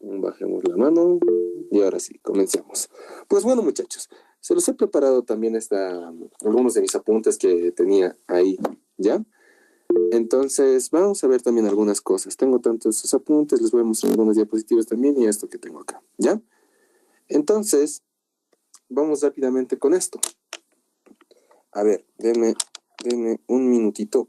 Bajemos la mano y ahora sí, comencemos. Pues bueno, muchachos, se los he preparado también algunos de mis apuntes que tenía ahí, ¿ya? Entonces, vamos a ver también algunas cosas. Tengo tantos esos apuntes, les voy a mostrar algunas diapositivas también y esto que tengo acá, ¿ya? Entonces, vamos rápidamente con esto. A ver, denme un minutito.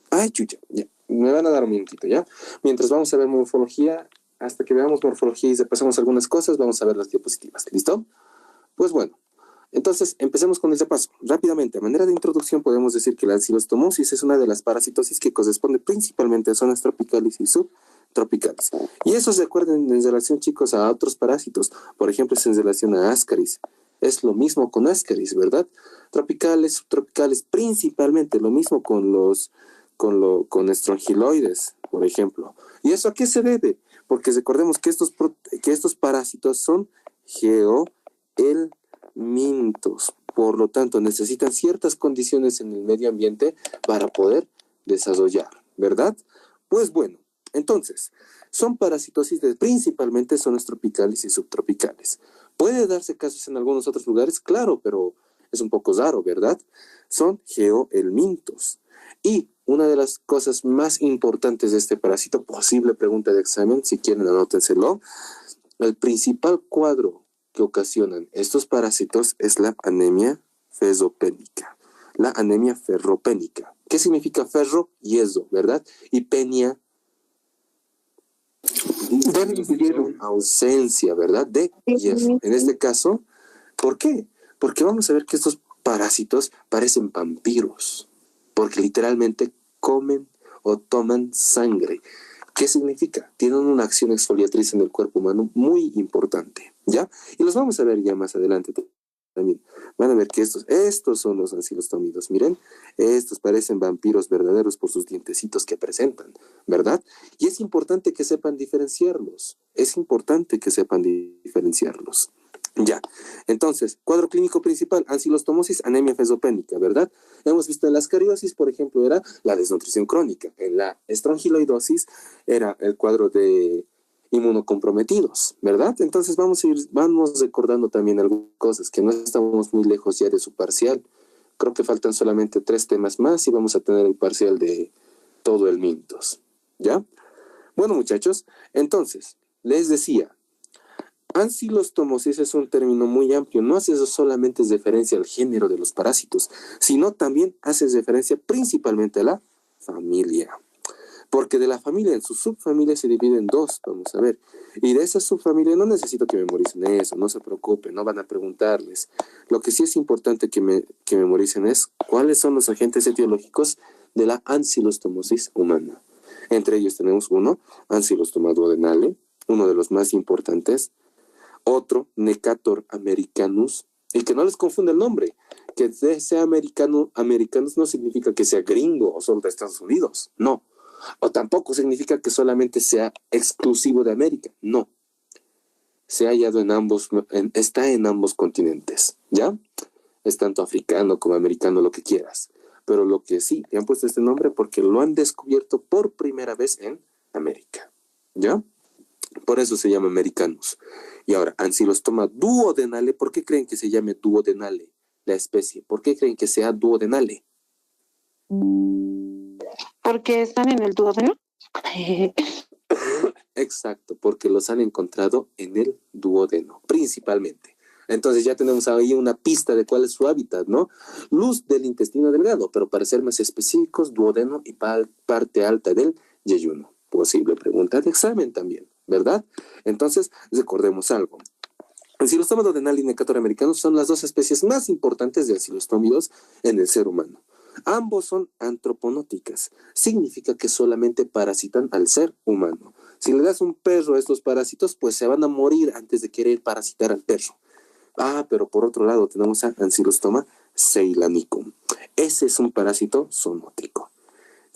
Ay, chucha, ya. Me van a dar un minutito, ¿ya? Mientras vamos a ver morfología, hasta que veamos morfología y repasamos algunas cosas, vamos a ver las diapositivas. ¿Listo? Pues bueno, entonces empecemos con el repaso. Rápidamente, a manera de introducción, podemos decir que la ancilostomosis es una de las parasitosis que corresponde principalmente a zonas tropicales y subtropicales. Y eso se recuerden en relación, chicos, a otros parásitos. Por ejemplo, es en relación a Ascaris. Es lo mismo con Ascaris, ¿verdad? Tropicales, subtropicales, principalmente lo mismo con estrongiloides, por ejemplo. ¿Y eso a qué se debe? Porque recordemos que estos parásitos son geoelmintos, por lo tanto necesitan ciertas condiciones en el medio ambiente para poder desarrollar, ¿verdad? Pues bueno, entonces, son parasitosis principalmente zonas tropicales y subtropicales. ¿Puede darse casos en algunos otros lugares? Claro, pero es un poco raro, ¿verdad? Son geoelmintos. Y una de las cosas más importantes de este parásito, posible pregunta de examen, si quieren anótenselo, el principal cuadro que ocasionan estos parásitos es la anemia ferropénica. La anemia ferropénica. ¿Qué significa ferro? Hierro, ¿verdad? Y penia, ausencia, ¿verdad? De hierro. En este caso, ¿por qué? Porque vamos a ver que estos parásitos parecen vampiros, porque literalmente comen o toman sangre. ¿Qué significa? Tienen una acción exfoliatriz en el cuerpo humano muy importante, ¿ya? Y los vamos a ver ya más adelante también. Van a ver que estos son los ancilostómidos. Miren, estos parecen vampiros verdaderos por sus dientecitos que presentan, ¿verdad? Y es importante que sepan diferenciarlos. Es importante que sepan diferenciarlos. Ya, entonces, cuadro clínico principal, ancilostomosis, anemia ferropénica, ¿verdad? Hemos visto en la ascariosis, por ejemplo, era la desnutrición crónica. En la estrongiloidosis era el cuadro de inmunocomprometidos, ¿verdad? Entonces vamos recordando también algunas cosas, que no estamos muy lejos ya de su parcial. Creo que faltan solamente 3 temas más y vamos a tener el parcial de todo el Mintos, ¿ya? Bueno, muchachos, entonces, les decía, ancilostomosis es un término muy amplio, no hace solamente referencia al género de los parásitos, sino también hace referencia principalmente a la familia. Porque de la familia, en su subfamilia se divide en 2, vamos a ver. Y de esa subfamilia no necesito que memoricen eso, no se preocupen, no van a preguntarles. Lo que sí es importante que memoricen es cuáles son los agentes etiológicos de la ancilostomosis humana. Entre ellos tenemos uno, Ancylostoma duodenale, uno de los más importantes. Otro, Necator americanus, y que no les confunda el nombre, que sea americanus no significa que sea gringo o solo de Estados Unidos, no. O tampoco significa que solamente sea exclusivo de América, no. Se ha hallado está en ambos continentes, ¿ya? Es tanto africano como americano, lo que quieras. Pero lo que sí, le han puesto este nombre porque lo han descubierto por primera vez en América, ¿ya? Por eso se llama americanus. Y ahora, Ancylostoma duodenale, ¿por qué creen que se llame duodenale la especie? ¿Por qué creen que sea duodenale? Porque están en el duodeno. Exacto, porque los han encontrado en el duodeno, principalmente. Entonces ya tenemos ahí una pista de cuál es su hábitat, ¿no? Luz del intestino delgado, pero para ser más específicos, duodeno y parte alta del yeyuno. Posible pregunta de examen también, ¿verdad? Entonces, recordemos algo. Ancylostoma duodenal y Necator americanus son las 2 especies más importantes de ancylostómidos en el ser humano. Ambos son antroponóticas. Significa que solamente parasitan al ser humano. Si le das un perro a estos parásitos, pues se van a morir antes de querer parasitar al perro. Pero por otro lado tenemos a Ancylostoma ceylanicum. Ese es un parásito zoonótico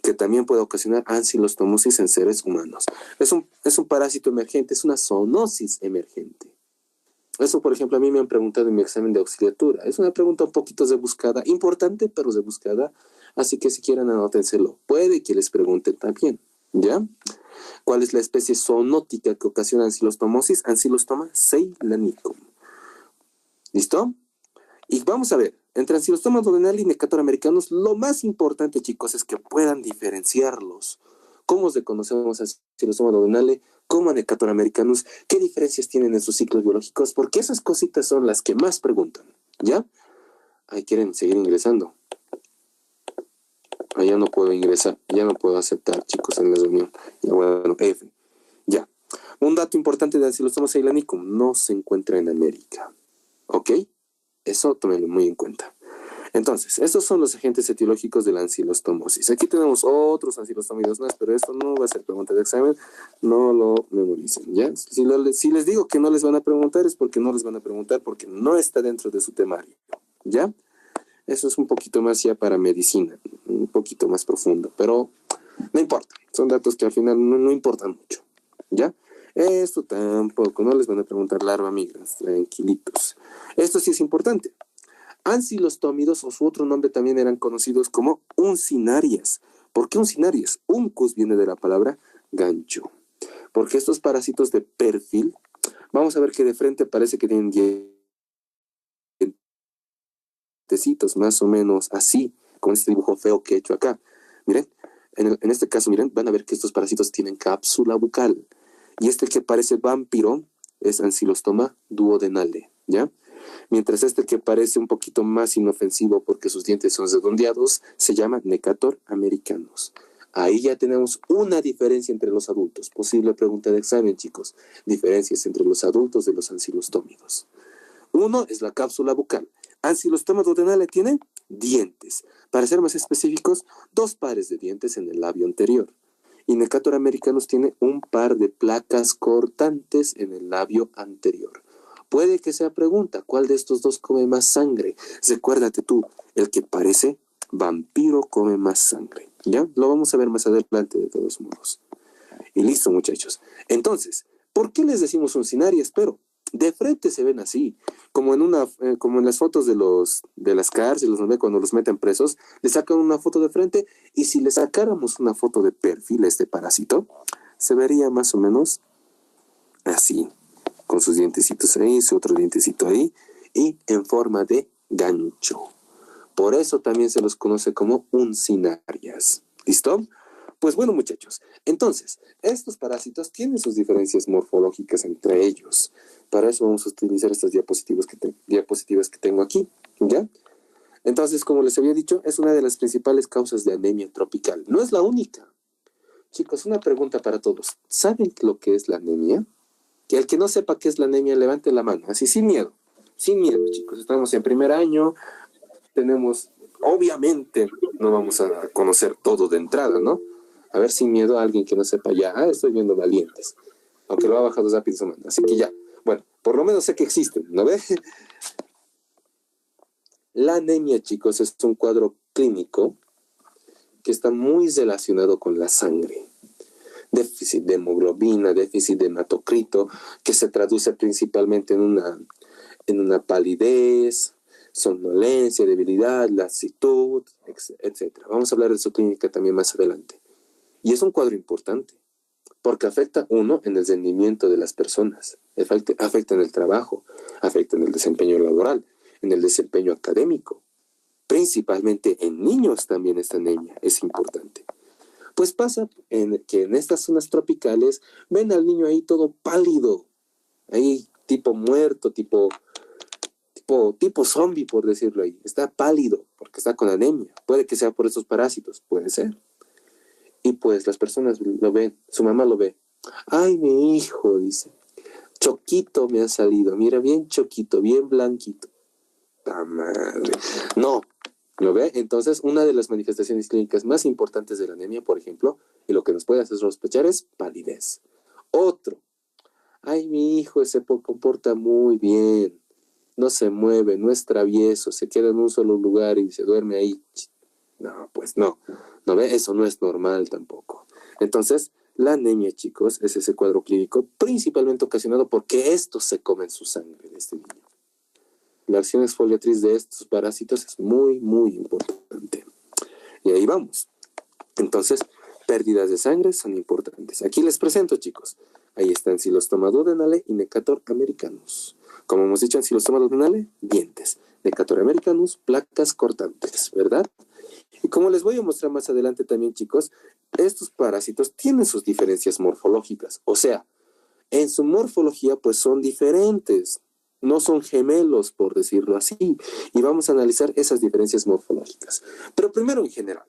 que también puede ocasionar ancylostomosis en seres humanos. Es un parásito emergente, es una zoonosis emergente. Eso, por ejemplo, a mí me han preguntado en mi examen de auxiliatura. Es una pregunta un poquito rebuscada, importante, pero rebuscada. Así que si quieren, anótenselo. Puede que les pregunten también, ¿ya? ¿Cuál es la especie zoonótica que ocasiona ancilostomosis? Ancylostoma ceylanicum. ¿Listo? Y vamos a ver, entre Ancylostoma duodenale y Necator americanus, lo más importante, chicos, es que puedan diferenciarlos. ¿Cómo reconocemos a Ancylostoma duodenale? ¿Cómo a Necator americanus? ¿Qué diferencias tienen en sus ciclos biológicos? Porque esas cositas son las que más preguntan, ¿ya? Ahí quieren seguir ingresando. Ah, ya no puedo ingresar, ya no puedo aceptar, chicos, en la reunión. Ya, bueno, F. Ya. Un dato importante de Ancylostoma ceylanicum, no se encuentra en América. ¿Ok? Eso tómenlo muy en cuenta. Entonces, estos son los agentes etiológicos de la ancilostomosis. Aquí tenemos otros ancilostomidos más, pero esto no va a ser pregunta de examen, no lo memoricen, ¿ya? Si les digo que no les van a preguntar, es porque no les van a preguntar, porque no está dentro de su temario, ¿ya? Eso es un poquito más ya para medicina, un poquito más profundo, pero no importa, son datos que al final no importan mucho, ¿ya? Esto tampoco, no les van a preguntar larva migras, tranquilitos. Esto sí es importante. Ancylostómidos, o su otro nombre también eran conocidos como uncinarias. ¿Por qué uncinarias? Uncus viene de la palabra gancho. Porque estos parásitos de perfil, vamos a ver que de frente parece que tienen dientecitos, más o menos así, con este dibujo feo que he hecho acá. Miren, en este caso, miren, van a ver que estos parásitos tienen cápsula bucal. Y este que parece vampiro es Ancylostoma duodenale, ¿ya? Mientras este que parece un poquito más inofensivo porque sus dientes son redondeados, se llama Necator americanus. Ahí ya tenemos una diferencia entre los adultos. Posible pregunta de examen, chicos. Diferencias entre los adultos de los ancylostómidos. Uno es la cápsula bucal. Ancylostoma duodenale tiene dientes. Para ser más específicos, 2 pares de dientes en el labio anterior. Y Necator americanus tiene un par de placas cortantes en el labio anterior. Puede que sea pregunta, ¿cuál de estos dos come más sangre? Recuérdate tú, el que parece vampiro come más sangre, ¿ya? Lo vamos a ver más adelante de todos modos. Y listo, muchachos. Entonces, ¿por qué les decimos uncinarias? Pero de frente se ven así, como en las fotos de las cárceles, ¿no ve? Cuando los meten presos, le sacan una foto de frente, y si le sacáramos una foto de perfil a este parásito, se vería más o menos así, con sus dientecitos ahí, su otro dientecito ahí, y en forma de gancho. Por eso también se los conoce como uncinarias. ¿Listo? Pues bueno, muchachos, entonces, estos parásitos tienen sus diferencias morfológicas entre ellos. Para eso vamos a utilizar estas diapositivas que tengo aquí, ¿ya? Entonces, como les había dicho, es una de las principales causas de anemia tropical. No es la única. Chicos, una pregunta para todos. ¿Saben lo que es la anemia? Que el que no sepa qué es la anemia, levante la mano, así sin miedo, chicos. Estamos en primer año, obviamente, no vamos a conocer todo de entrada, ¿no? A ver, sin miedo a alguien que no sepa ya, estoy viendo valientes, aunque lo ha bajado rápido su mano, así que ya, bueno, por lo menos sé que existen, ¿no ve? La anemia, chicos, es un cuadro clínico que está muy relacionado con la sangre. Déficit de hemoglobina, déficit de hematocrito, que se traduce principalmente en una palidez, somnolencia, debilidad, laxitud, etc. Vamos a hablar de su clínica también más adelante. Y es un cuadro importante, porque afecta, uno, en el rendimiento de las personas, afecta en el trabajo, afecta en el desempeño laboral, en el desempeño académico. Principalmente en niños también esta anemia es importante. Pues pasa que en estas zonas tropicales ven al niño ahí todo pálido, ahí tipo muerto, tipo zombie, por decirlo ahí. Está pálido porque está con anemia. Puede que sea por estos parásitos, puede ser. Y pues las personas lo ven, su mamá lo ve. Ay, mi hijo, dice, choquito me ha salido, mira, bien choquito, bien blanquito. ¡Ta madre! No, ¿lo ve? Entonces, una de las manifestaciones clínicas más importantes de la anemia, por ejemplo, y lo que nos puede hacer sospechar es palidez. Otro, ay, mi hijo se comporta muy bien, no se mueve, no es travieso, se queda en un solo lugar y se duerme ahí. No, pues no, ¿no ve? Eso no es normal tampoco. Entonces, la anemia, chicos, es ese cuadro clínico principalmente ocasionado porque estos se comen su sangre de este niño. La acción exfoliatriz de estos parásitos es muy, muy importante. Y ahí vamos. Entonces, pérdidas de sangre son importantes. Aquí les presento, chicos. Ahí está Ancylostoma duodenale y Necator americanus. Como hemos dicho, Ancylostoma duodenale, dientes. Necator americanus, placas cortantes, ¿verdad? Y como les voy a mostrar más adelante también, chicos, estos parásitos tienen sus diferencias morfológicas. O sea, en su morfología, pues son diferentes. No son gemelos, por decirlo así. Y vamos a analizar esas diferencias morfológicas. Pero primero en general.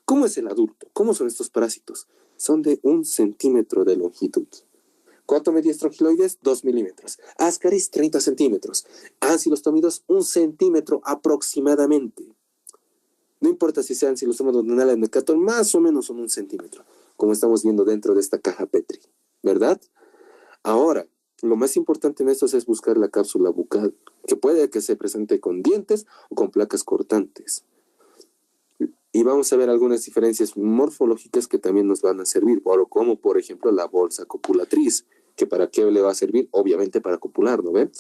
¿Cómo es el adulto? ¿Cómo son estos parásitos? Son de 1 centímetro de longitud. Cotomediestrongiloides, 2 milímetros. Ascaris, 30 centímetros. Ancylostómidos, 1 centímetro aproximadamente. No importa si sean Ancylostoma duodenale o Necator, más o menos son 1 centímetro, como estamos viendo dentro de esta caja Petri, ¿verdad? Ahora, lo más importante en estos es buscar la cápsula bucal, que puede que se presente con dientes o con placas cortantes. Y vamos a ver algunas diferencias morfológicas que también nos van a servir, como por ejemplo la bolsa copulatriz, que para qué le va a servir, obviamente para copular, ¿no ven?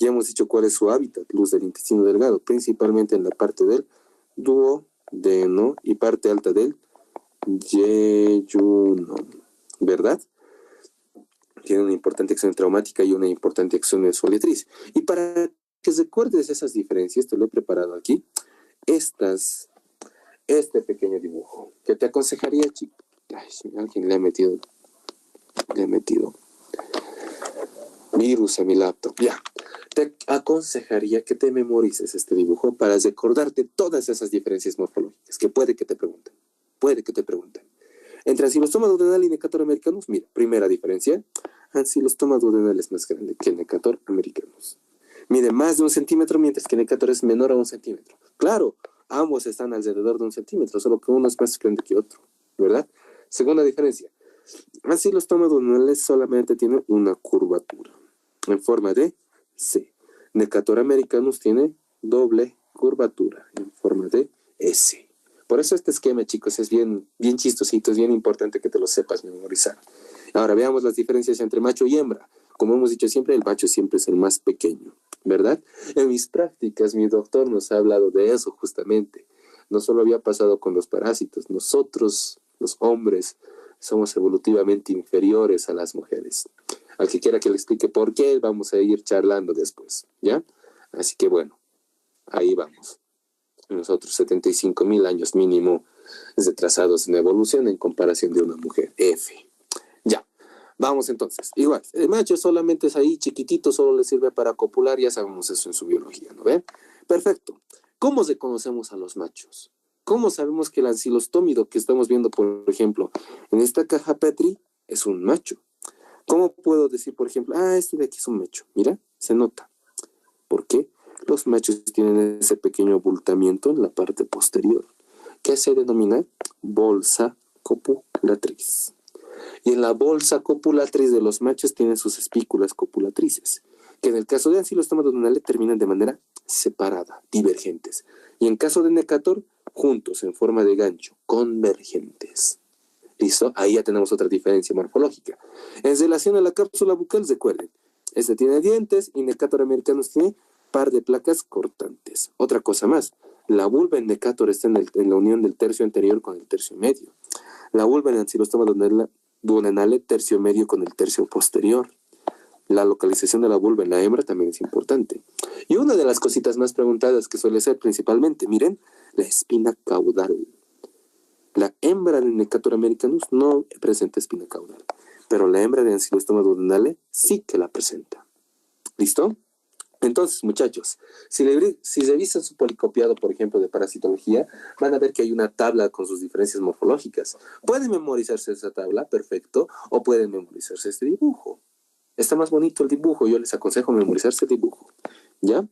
Ya hemos dicho cuál es su hábitat, luz del intestino delgado, principalmente en la parte del duodeno y parte alta del yeyuno, ¿verdad? Tiene una importante acción traumática y una importante acción exfoliatriz. Y para que recuerdes esas diferencias, te lo he preparado aquí, este pequeño dibujo, que te aconsejaría, chico. Ay, alguien le ha metido virus a mi laptop. Ya. Te aconsejaría que te memorices este dibujo para recordarte todas esas diferencias morfológicas que puede que te pregunten. Entre Ancylostoma duodenale y Necator americanus, mira, primera diferencia, Ancylostoma duodenale es más grande que Necator americanus. Mide más de 1 centímetro, mientras que Necator es menor a 1 centímetro. Claro, ambos están alrededor de 1 centímetro, solo que uno es más grande que otro, ¿verdad? Segunda diferencia, Ancylostoma duodenale solamente tiene una curvatura en forma de C. Necator americanus tiene doble curvatura en forma de S. Por eso este esquema, chicos, es bien chistosito, es bien importante que te lo sepas memorizar. Ahora veamos las diferencias entre macho y hembra. Como hemos dicho siempre, el macho siempre es el más pequeño, ¿verdad? En mis prácticas, mi doctor nos ha hablado de eso justamente. No solo había pasado con los parásitos, nosotros, los hombres, somos evolutivamente inferiores a las mujeres. Al que quiera que le explique por qué, vamos a ir charlando después, ¿ya? Así que bueno, ahí vamos. Nosotros 75.000 años mínimo retrasados en evolución en comparación de una mujer. F. Ya, vamos entonces. Igual, el macho solamente es ahí chiquitito, solo le sirve para copular, ya sabemos eso en su biología, ¿no ven? Perfecto. ¿Cómo reconocemos a los machos? ¿Cómo sabemos que el ancilostómido que estamos viendo, por ejemplo, en esta caja Petri es un macho? ¿Cómo puedo decir, por ejemplo, este de aquí es un macho? Mira, se nota. ¿Por qué? Los machos tienen ese pequeño abultamiento en la parte posterior, que se denomina bolsa copulatriz. Y en la bolsa copulatriz de los machos tienen sus espículas copulatrices, que en el caso de Ancylostoma duodenale terminan de manera separada, divergentes. Y en caso de Necator, juntos, en forma de gancho, convergentes. ¿Listo? Ahí ya tenemos otra diferencia morfológica. En relación a la cápsula bucal, recuerden, este tiene dientes y Necator americanus tiene par de placas cortantes. Otra cosa más, la vulva en Necator está en la unión del tercio anterior con el tercio medio. La vulva en Ancylostoma duodenale, tercio medio con el tercio posterior. La localización de la vulva en la hembra también es importante. Y una de las cositas más preguntadas que suele ser principalmente, miren, la espina caudal. La hembra de Necator americanus no presenta espina caudal, pero la hembra de Ancylostoma duodenale sí que la presenta. ¿Listo? Entonces, muchachos, si revisan su policopiado, por ejemplo, de parasitología, van a ver que hay una tabla con sus diferencias morfológicas. Pueden memorizarse esa tabla, perfecto, o pueden memorizarse este dibujo. Está más bonito el dibujo, yo les aconsejo memorizarse el dibujo, ¿ya?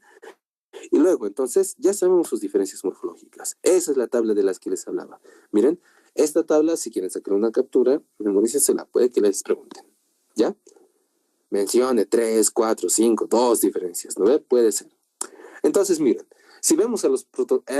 Y luego, entonces, ya sabemos sus diferencias morfológicas. Esa es la tabla de las que les hablaba. Miren, esta tabla, si quieren sacar una captura, memorícensela, puede que les pregunten, ¿ya? Mencione 3, 4, 5, 2 diferencias, ¿no ve? Puede ser. Entonces, miren, si vemos a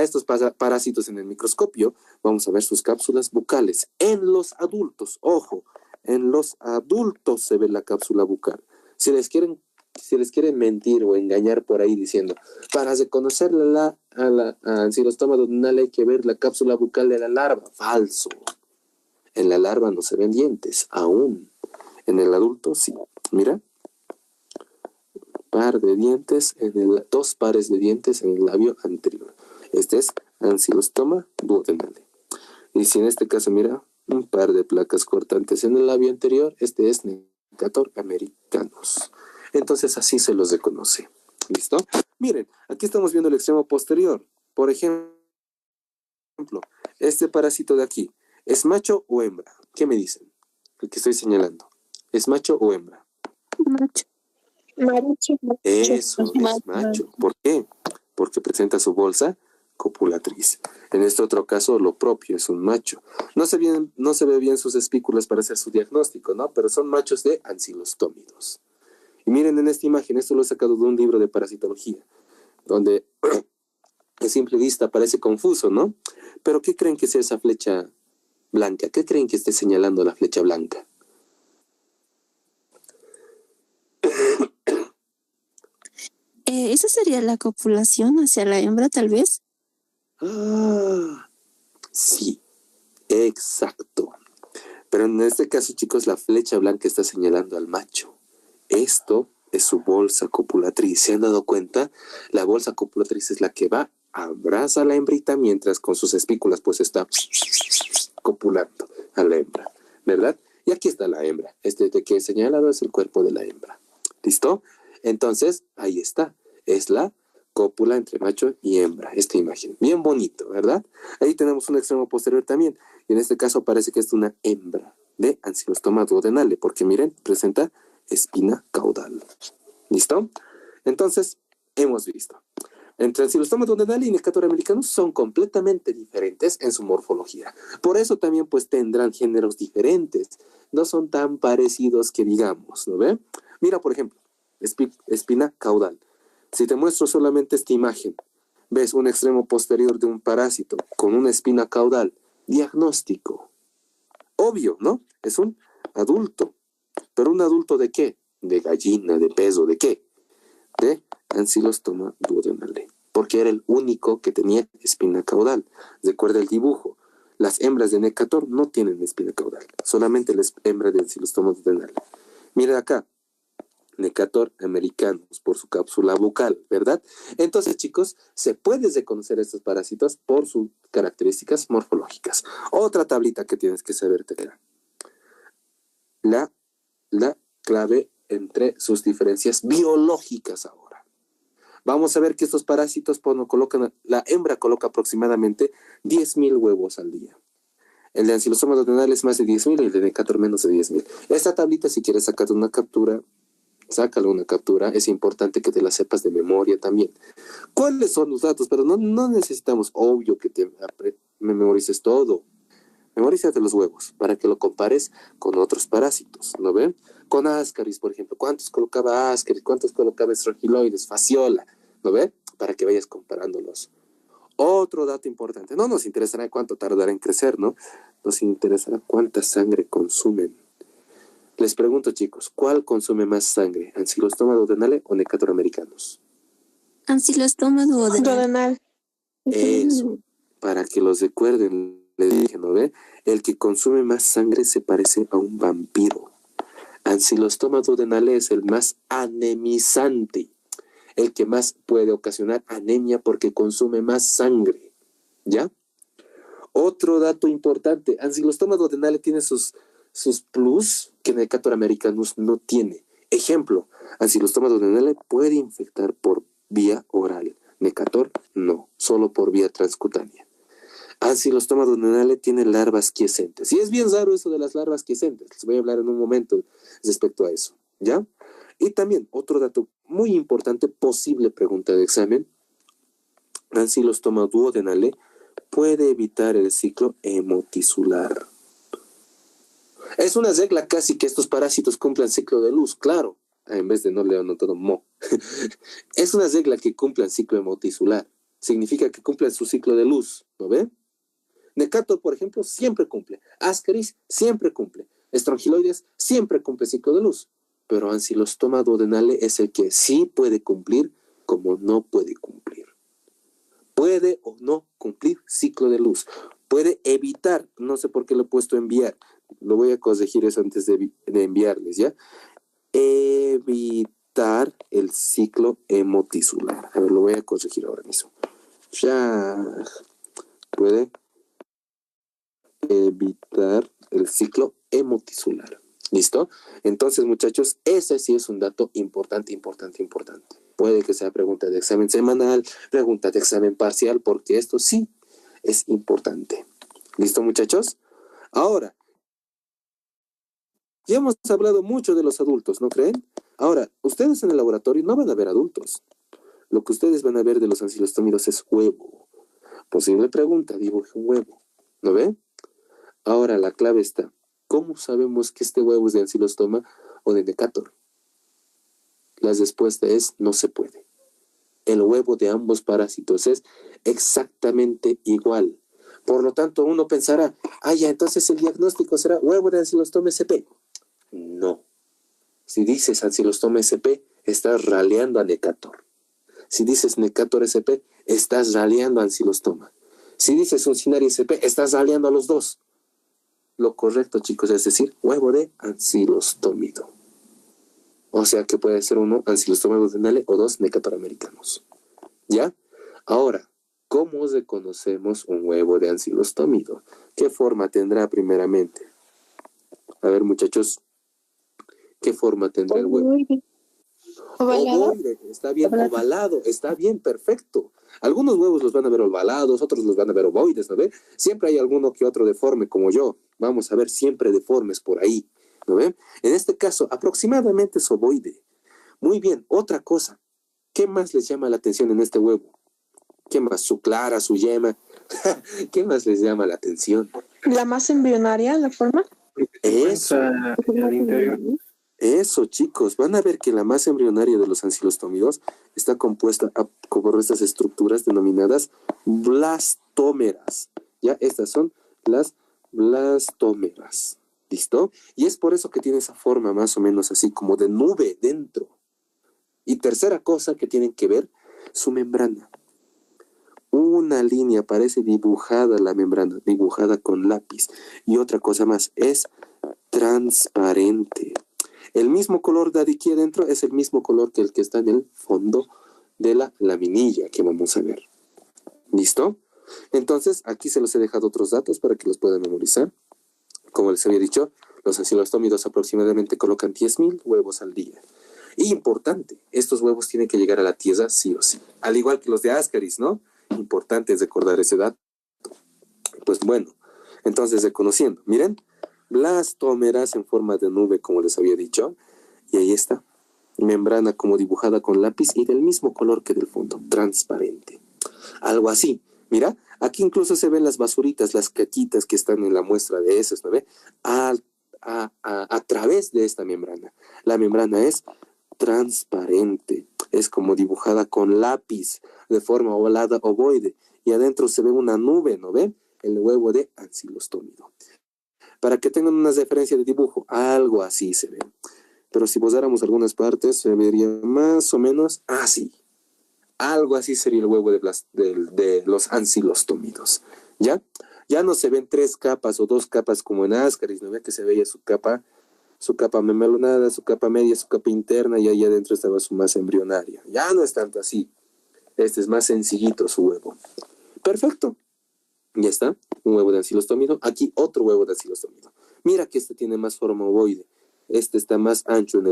estos parásitos en el microscopio, vamos a ver sus cápsulas bucales. En los adultos, ojo, en los adultos se ve la cápsula bucal. Si les quieren se les quiere mentir o engañar por ahí diciendo, para reconocer a ancilostoma duodenal hay que ver la cápsula bucal de la larva. Falso. En la larva no se ven dientes, aún. En el adulto sí. Mira. Dos pares de dientes en el labio anterior. Este es ancilostoma duodenal. Y si en este caso, mira, un par de placas cortantes en el labio anterior, este es Necator americanus. Entonces así se los reconoce. ¿Listo? Miren, aquí estamos viendo el extremo posterior. Por ejemplo, este parásito de aquí, ¿es macho o hembra? ¿Qué me dicen? El que estoy señalando. ¿Es macho o hembra? Macho. Eso, es macho. ¿Por qué? Porque presenta su bolsa copulatriz. En este otro caso, lo propio es un macho. No se ve bien sus espículas para hacer su diagnóstico, ¿no? Pero son machos de ancilostómidos. Y miren en esta imagen, esto lo he sacado de un libro de parasitología, donde a simple vista parece confuso, ¿no? Pero ¿qué creen que sea esa flecha blanca? ¿Qué creen que esté señalando la flecha blanca? ¿Esa sería la copulación hacia la hembra, tal vez? Sí, exacto. Pero en este caso, chicos, la flecha blanca está señalando al macho. Esto es su bolsa copulatriz. ¿Se han dado cuenta? La bolsa copulatriz es la que va, abraza a la hembrita, mientras con sus espículas pues está copulando a la hembra, ¿verdad? Y aquí está la hembra. Este que he señalado es el cuerpo de la hembra. ¿Listo? Entonces, ahí está. Es la cópula entre macho y hembra. Esta imagen. Bien bonito, ¿verdad? Ahí tenemos un extremo posterior también. Y en este caso parece que es una hembra de ancilostoma duodenale, porque miren, presenta espina caudal. ¿Listo? Entonces, hemos visto. Entre ancilostoma duodenale y Necator americanus son completamente diferentes en su morfología. Por eso también pues tendrán géneros diferentes. No son tan parecidos que digamos, ¿no ve? Mira, por ejemplo, espina caudal. Si te muestro solamente esta imagen, ves un extremo posterior de un parásito con una espina caudal. Diagnóstico. Obvio, ¿no? Es un adulto. ¿Pero un adulto de qué? De gallina, de peso, ¿de qué? De ancilostoma duodenale. Porque era el único que tenía espina caudal. Recuerda el dibujo. Las hembras de Necator no tienen espina caudal. Solamente las hembras de ancilostoma duodenale. Mira acá. Necator americanus por su cápsula bucal, ¿verdad? Entonces, chicos, se puede reconocer estos parásitos por sus características morfológicas. Otra tablita que tienes que saber tener. La clave entre sus diferencias biológicas ahora. Vamos a ver que estos parásitos la hembra coloca aproximadamente 10.000 huevos al día. El de ancilostoma duodenal es más de 10.000 y el de Necator menos de 10.000. Esta tablita, si quieres sacarte una captura, sácalo una captura, es importante que te la sepas de memoria también. ¿Cuáles son los datos? Pero no necesitamos, obvio, que te memorices todo. Memorízate los huevos para que lo compares con otros parásitos, ¿no ven? Con Ascaris, por ejemplo, ¿cuántos colocaba Ascaris? ¿Cuántos colocaba Strongyloides, Fasciola? ¿No ven? Para que vayas comparándolos. Otro dato importante, no nos interesará cuánto tardará en crecer, ¿no? Nos interesará cuánta sangre consumen. Les pregunto, chicos, ¿cuál consume más sangre? ¿Ancilostoma duodenale o Necator americanus? Ancilostoma duodenal. Eso, para que los recuerden, le dije, ¿no ve? El que consume más sangre se parece a un vampiro. Ancilostoma duodenale es el más anemizante, el que más puede ocasionar anemia porque consume más sangre, ¿ya? Otro dato importante, ancilostoma duodenale tiene sus plus que Necator americanus no tiene. Ejemplo, ancilostoma duodenale puede infectar por vía oral. Necator no, solo por vía transcutánea. Ancilostoma duodenale tiene larvas quiescentes. Y es bien raro eso de las larvas quiescentes. Les voy a hablar en un momento respecto a eso, ¿ya? Y también otro dato muy importante, posible pregunta de examen. Ancilostoma duodenale puede evitar el ciclo hemotisular. Es una regla casi que estos parásitos cumplan ciclo de luz, claro. En vez de no le han todo mo. Es una regla que cumplan ciclo hemotisular. Significa que cumplan su ciclo de luz, ¿no ve? Necator, por ejemplo, siempre cumple. Ascaris siempre cumple. Strongyloides siempre cumple ciclo de luz. pero ancilostoma duodenale es el que sí puede cumplir como no puede cumplir. Puede o no cumplir ciclo de luz. Puede evitar, no sé por qué lo he puesto enviar, lo voy a corregir eso antes de enviarles, ¿ya? Evitar el ciclo hemotisular. A ver, lo voy a corregir ahora mismo. Ya puede evitar el ciclo hemotisular. ¿Listo? Entonces, muchachos, ese sí es un dato importante. Puede que sea pregunta de examen semanal, pregunta de examen parcial, porque esto sí es importante. ¿Listo, muchachos? Ahora, ya hemos hablado mucho de los adultos, ¿no creen? Ahora, ustedes en el laboratorio no van a ver adultos. Lo que ustedes van a ver de los ancilostómidos es huevo. Posible pregunta, dibuje un huevo. ¿No ven? Ahora, la clave está, ¿cómo sabemos que este huevo es de ancilostoma o de Decatur? La respuesta es, no se puede. El huevo de ambos parásitos es exactamente igual. Por lo tanto, uno pensará, ya, entonces el diagnóstico será huevo de ancilostoma SP. No. Si dices ancilostoma SP, estás raleando a Necator. Si dices Necator SP, estás raleando a ancilostoma. Si dices Uncinaria SP, estás raleando a los dos. Lo correcto, chicos, es decir, huevo de ancilostómido. O sea que puede ser uno ancilostómido duodenale o dos Necator americanos. ¿Ya? Ahora, ¿cómo reconocemos un huevo de ancilostómido? ¿Qué forma tendrá primeramente? A ver, muchachos, ¿qué forma tendrá el huevo? ¿Ovalado? Ovoide, está bien, ovalado, está bien, perfecto. Algunos huevos los van a ver ovalados, otros los van a ver ovoides, ¿no ve? Siempre hay alguno que otro deforme como yo. Vamos a ver siempre deformes por ahí, ¿no ve? En este caso, aproximadamente es ovoide. Muy bien, otra cosa. ¿Qué más les llama la atención en este huevo? ¿Qué más? Su clara, su yema. ¿Qué más les llama la atención? La masa embrionaria, la forma. Eso. Al interior. Eso, chicos, van a ver que la masa embrionaria de los ancilostómidos está compuesta por estas estructuras denominadas blastómeras. Ya, estas son las blastómeras. ¿Listo? Y es por eso que tiene esa forma más o menos así, como de nube dentro. Y tercera cosa que tienen que ver, su membrana. Una línea parece dibujada la membrana, dibujada con lápiz. Y otra cosa más, es transparente. El mismo color de aquí adentro es el mismo color que el que está en el fondo de la laminilla que vamos a ver. ¿Listo? Entonces, aquí se los he dejado otros datos para que los puedan memorizar. Como les había dicho, los ancilostómidos aproximadamente colocan 10.000 huevos al día. Y importante, estos huevos tienen que llegar a la tierra sí o sí. Al igual que los de Ascaris, ¿no? Importante es recordar ese dato. Pues bueno, entonces reconociendo, miren, blastómeras en forma de nube, como les había dicho, y ahí está, membrana como dibujada con lápiz y del mismo color que del fondo, transparente. Algo así, mira, aquí incluso se ven las basuritas, las caquitas que están en la muestra de heces, ¿no ve? A través de esta membrana. La membrana es transparente, es como dibujada con lápiz, de forma ovalada ovoide, y adentro se ve una nube, ¿no ven? El huevo de ancilostómido. Para que tengan una referencia de dibujo, algo así se ve. Pero si posáramos algunas partes, se vería más o menos así. Algo así sería el huevo de los ancilostómidos. ¿Ya? Ya no se ven 3 capas o 2 capas como en Ascaris, ¿no ve? Que se veía su capa memelonada, su capa media, su capa interna, y ahí adentro estaba su masa embrionaria. Ya no es tanto así. Este es más sencillito su huevo. Perfecto. Ya está, un huevo de ancilostómido. Aquí otro huevo de ancilostómido. Mira que este tiene más forma ovoide. Este está más ancho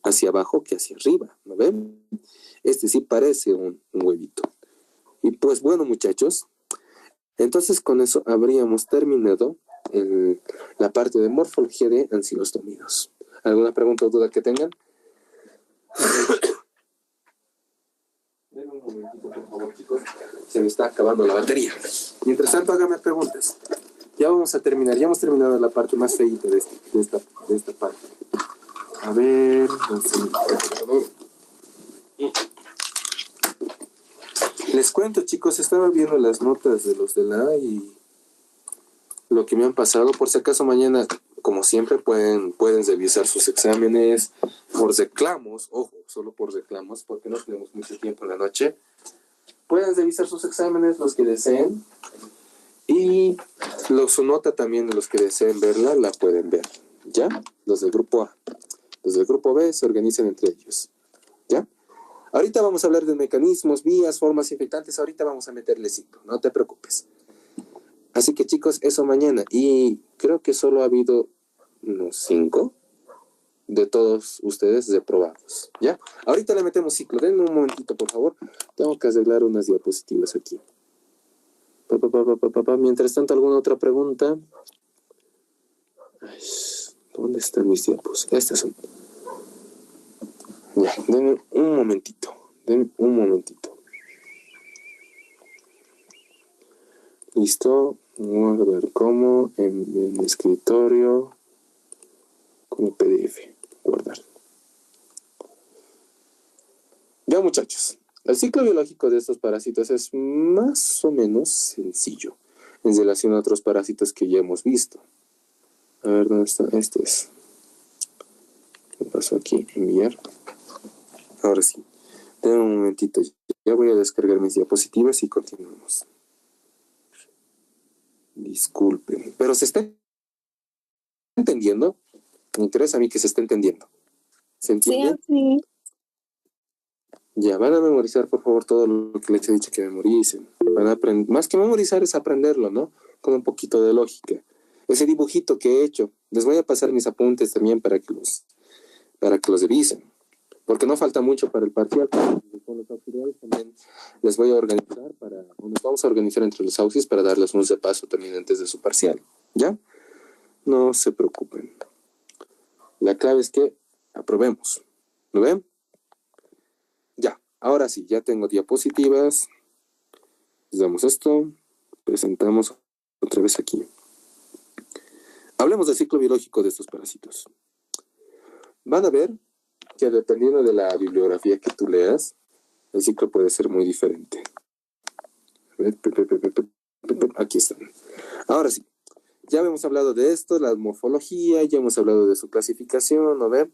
hacia abajo que hacia arriba, ¿no ven? Este sí parece un huevito. Y pues bueno, muchachos, entonces con eso habríamos terminado la parte de morfología de ancilostómidos. ¿Alguna pregunta o duda que tengan? Denme un momentito, por favor, chicos. Se me está acabando la batería. Mientras tanto, háganme preguntas. Ya vamos a terminar. Ya hemos terminado la parte más feíta de esta parte. A ver. Les cuento, chicos, estaba viendo las notas de los de la A y lo que me han pasado. Por si acaso mañana, como siempre pueden revisar sus exámenes por reclamos, ojo, solo por reclamos, porque no tenemos mucho tiempo en la noche. Pueden revisar sus exámenes los que deseen y su nota también de los que deseen verla, la pueden ver, ¿ya? Los del grupo A. Los del grupo B se organizan entre ellos, ¿ya? Ahorita vamos a hablar de mecanismos, vías, formas infectantes. Ahorita vamos a meterle ciclo, no te preocupes. Así que chicos, eso mañana. Y creo que solo ha habido unos 5 de todos ustedes reprobados, ¿ya? Ahorita le metemos ciclo. Denme un momentito, por favor. Tengo que arreglar unas diapositivas aquí. Mientras tanto, ¿alguna otra pregunta? Ay, ¿dónde están mis diapos? Estas son. Ya, denme un momentito. Listo. Vamos a ver cómo en mi escritorio, como PDF, guardar. Ya, muchachos, el ciclo biológico de estos parásitos es más o menos sencillo en relación a otros parásitos que ya hemos visto. A ver, ¿dónde está? Este es. ¿Qué pasó aquí? Enviar. Ahora sí. Denme un momentito. Ya voy a descargar mis diapositivas y continuamos. Disculpen, pero ¿se está entendiendo? Me interesa a mí que se esté entendiendo. ¿Se entiende? Sí. Ya, van a memorizar, por favor, todo lo que les he dicho que memoricen. Van a aprender, más que memorizar es aprenderlo, ¿no? Con un poquito de lógica. Ese dibujito que he hecho, les voy a pasar mis apuntes también para que los revisen. Porque no falta mucho para el parcial. Con los auxiliares también les voy a organizar nos vamos a organizar entre los auxis para darles un repaso también antes de su parcial. ¿Ya? No se preocupen. La clave es que aprobemos. ¿Lo ven? Ya, ahora sí, ya tengo diapositivas. Les damos esto. Presentamos otra vez aquí. Hablemos del ciclo biológico de estos parásitos. Van a ver que dependiendo de la bibliografía que tú leas, el ciclo puede ser muy diferente. Aquí están. Ahora sí, ya hemos hablado de esto, la morfología, ya hemos hablado de su clasificación, ¿no ven?